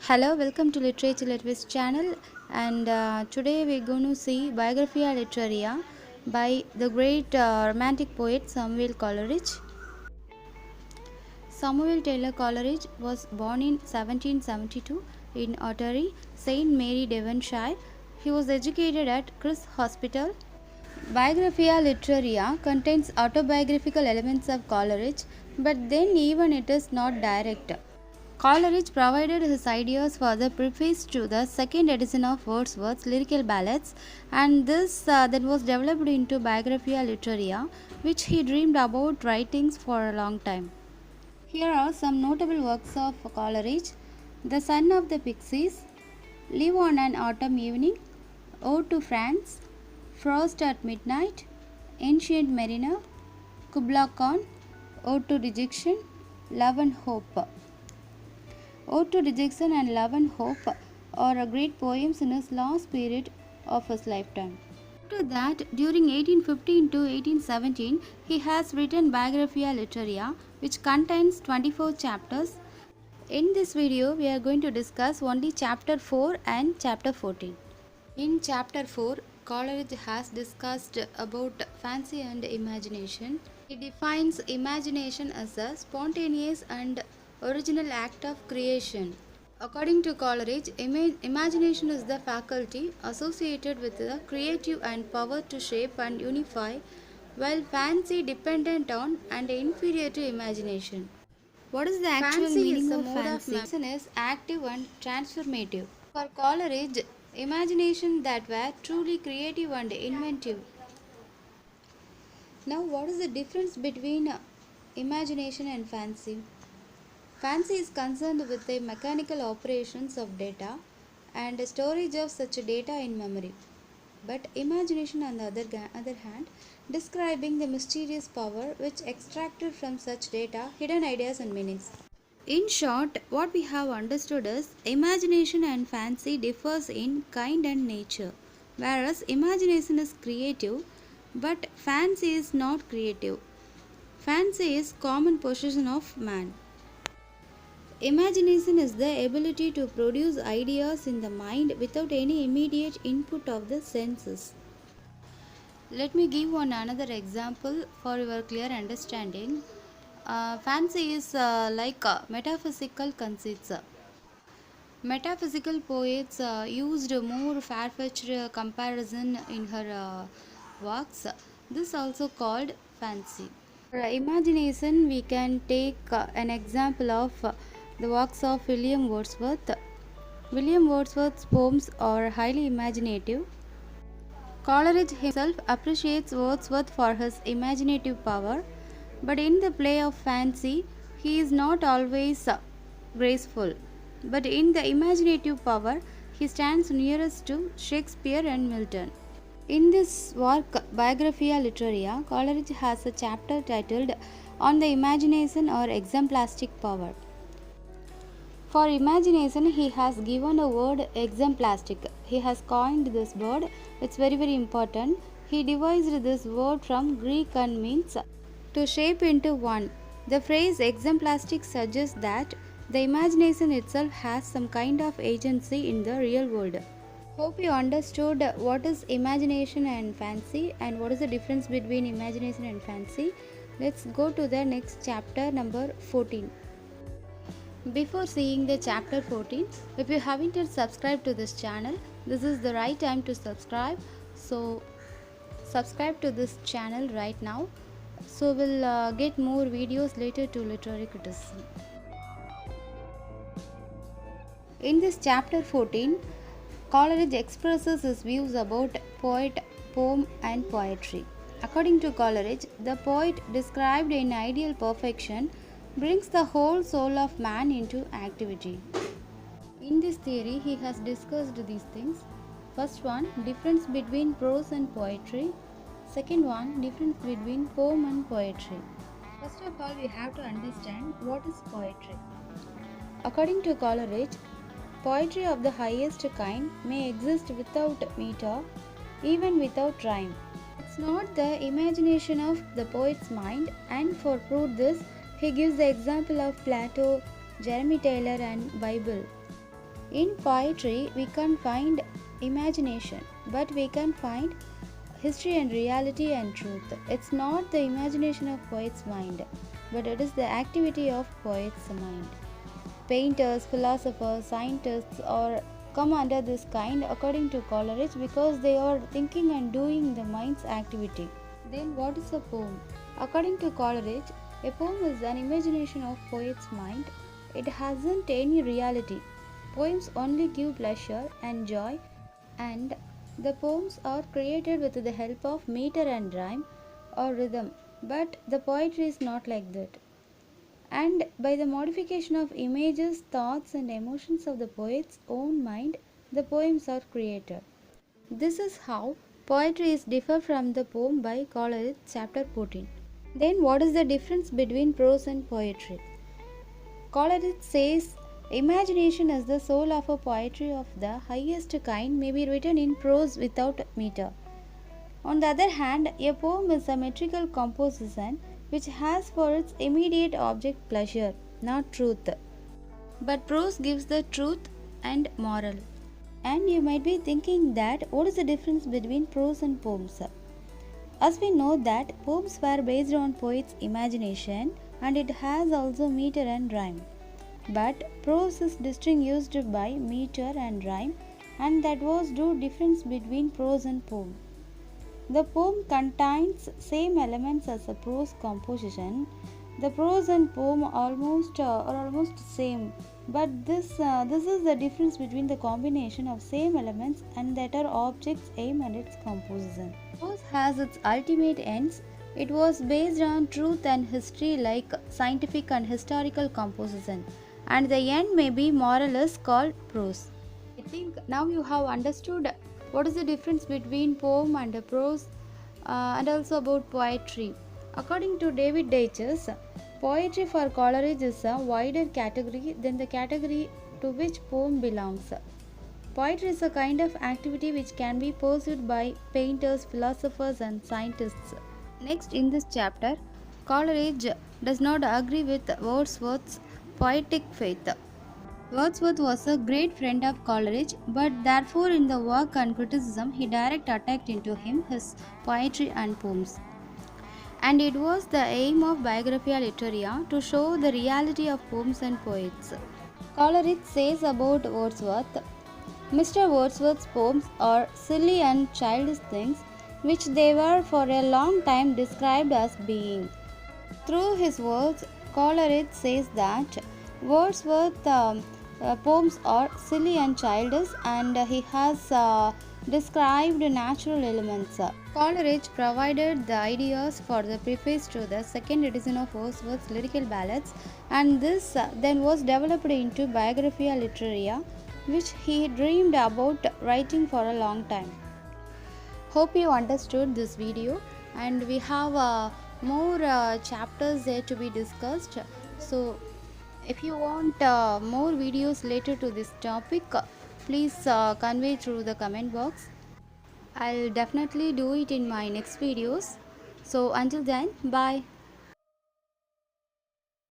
Hello, welcome to Literature Litviz channel, and today we're going to see Biographia Literaria by the great romantic poet Samuel Coleridge. Samuel Taylor Coleridge was born in 1772 in Ottery, St. Mary, Devonshire. He was educated at Christ's Hospital. Biographia Literaria contains autobiographical elements of Coleridge, but then even it is not direct. Coleridge provided his ideas for the preface to the second edition of Wordsworth's Lyrical Ballads, and this then was developed into Biographia Literaria, which he dreamed about writing for a long time. Here are some notable works of Coleridge: The Son of the Pixies, Live on an Autumn Evening, Ode to France, Frost at Midnight, Ancient Mariner, Kubla Khan, Ode to Rejection, Love and Hope. Ode to Rejection and Love and Hope are great poems in his last period of his lifetime. After that, during 1815 to 1817, he has written Biographia Literaria, which contains 24 chapters. In this video, we are going to discuss only chapter 4 and chapter 14. In chapter 4, Coleridge has discussed about fancy and imagination. He defines imagination as a spontaneous and original act of creation. According to Coleridge, imagination is the faculty associated with the creative and power to shape and unify, while fancy dependent on and inferior to imagination. What is the actual meaning of fancy? Fancy is active and transformative. For Coleridge, imagination that were truly creative and inventive. Now, what is the difference between imagination and fancy? Fancy is concerned with the mechanical operations of data and storage of such data in memory. But imagination, on the other hand, describing the mysterious power which extracted from such data hidden ideas and meanings. In short, what we have understood is imagination and fancy differs in kind and nature, whereas imagination is creative, but fancy is not creative. Fancy is common possession of man. Imagination is the ability to produce ideas in the mind without any immediate input of the senses. Let me give one another example for your clear understanding. Fancy is like metaphysical conceits. Metaphysical poets used more far-fetched comparison in her works. This also called fancy. For imagination, we can take an example of the works of William Wordsworth. William Wordsworth's poems are highly imaginative. Coleridge himself appreciates Wordsworth for his imaginative power, but in the play of fancy, he is not always graceful. But in the imaginative power, he stands nearest to Shakespeare and Milton. In this work, Biographia Literaria, Coleridge has a chapter titled On the Imagination or Exemplastic Power. For imagination, he has given a word exemplastic. He has coined this word. It's very important. He devised this word from Greek and means to shape into one. The phrase exemplastic suggests that the imagination itself has some kind of agency in the real world. Hope you understood what is imagination and fancy and what is the difference between imagination and fancy. Let's go to the next chapter, number 14. Before seeing the chapter 14, if you haven't yet subscribed to this channel, this is the right time to subscribe. So subscribe to this channel right now, so we'll get more videos later to literary criticism. In this chapter 14, Coleridge expresses his views about poet, poem and poetry. According to Coleridge, the poet, described in ideal perfection, brings the whole soul of man into activity. In this theory, he has discussed these things. First one, difference between prose and poetry. Second one, difference between poem and poetry. First of all, we have to understand what is poetry. According to Coleridge, poetry of the highest kind may exist without meter, even without rhyme. It's not the imagination of the poet's mind, and for proof this, he gives the example of Plato, Jeremy Taylor and Bible. In poetry, we can find imagination, but we can find history and reality and truth. It's not the imagination of poet's mind, but it is the activity of poet's mind. Painters, philosophers, scientists or come under this kind according to Coleridge because they are thinking and doing the mind's activity. Then what is a poem? According to Coleridge, a poem is an imagination of poet's mind. It hasn't any reality. Poems only give pleasure and joy, and the poems are created with the help of meter and rhyme or rhythm, but the poetry is not like that. And by the modification of images, thoughts, and emotions of the poet's own mind, the poems are created. This is how poetry is different from the poem by Coleridge, chapter 14. Then, what is the difference between prose and poetry? Coleridge says, imagination is the soul of a poetry of the highest kind, may be written in prose without meter. On the other hand, a poem is a metrical composition which has for its immediate object pleasure, not truth. But prose gives the truth and moral. And you might be thinking that what is the difference between prose and poems? As we know that poems were based on poet's imagination and it has also meter and rhyme. But prose is distinguished by meter and rhyme, and that was the difference between prose and poem. The poem contains same elements as a prose composition. The prose and poem are almost same, but this is the difference between the combination of same elements and that are objects, aim, and its composition. Prose has its ultimate ends. It was based on truth and history like scientific and historical composition, and the end may be moral is called prose. I think now you have understood what is the difference between poem and prose and also about poetry. According to David Deutsch, poetry for Coleridge is a wider category than the category to which poem belongs. Poetry is a kind of activity which can be pursued by painters, philosophers, and scientists. Next, in this chapter, Coleridge does not agree with Wordsworth's poetic faith. Wordsworth was a great friend of Coleridge, but therefore in the work and criticism he direct attacked into him his poetry and poems. And it was the aim of Biographia Literaria to show the reality of poems and poets. Coleridge says about Wordsworth, Mr. Wordsworth's poems are silly and childish things which they were for a long time described as being. Through his words, Coleridge says that Wordsworth's poems are silly and childish, and he has described natural elements. Coleridge provided the ideas for the preface to the second edition of Wordsworth's Lyrical Ballads, and this then was developed into Biographia Literaria, which he dreamed about writing for a long time. Hope you understood this video, and we have more chapters there to be discussed. So if you want more videos related to this topic, please convey through the comment box. I'll definitely do it in my next videos. So until then, bye.